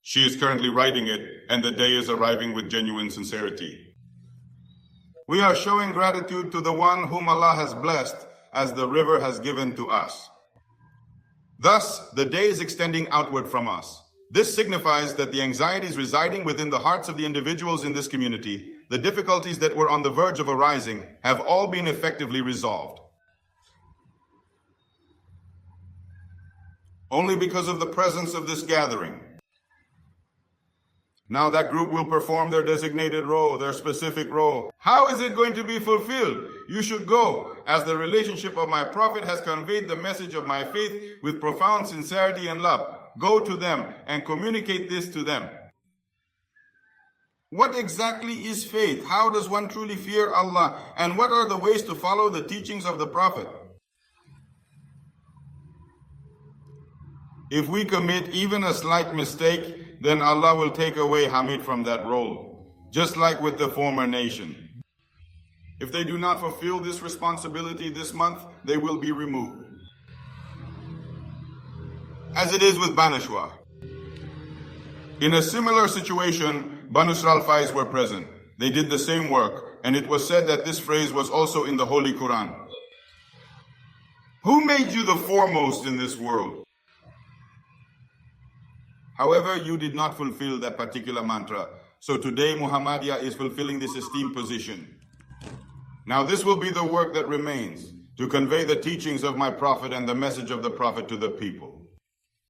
She is currently writing it, and the day is arriving with genuine sincerity. We are showing gratitude to the one whom Allah has blessed as the river has given to us. Thus, the day is extending outward from us. This signifies that the anxieties residing within the hearts of the individuals in this community, the difficulties that were on the verge of arising, have all been effectively resolved. Only because of the presence of this gathering. Now that group will perform their designated role, their specific role. How is it going to be fulfilled? You should go, as the relationship of my Prophet has conveyed the message of my faith with profound sincerity and love. Go to them and communicate this to them. What exactly is faith? How does one truly fear Allah? And what are the ways to follow the teachings of the Prophet? If we commit even a slight mistake, then Allah will take away Hamid from that role, just like with the former nation. If they do not fulfill this responsibility this month, they will be removed. As it is with Bayan ASHRAFI. In a similar situation, Banu Israel's were present. They did the same work, and it was said that this phrase was also in the Holy Quran. Who made you the foremost in this world? However, you did not fulfill that particular mantra. So today Muhammadiyah is fulfilling this esteemed position. Now this will be the work that remains, to convey the teachings of my Prophet and the message of the Prophet to the people.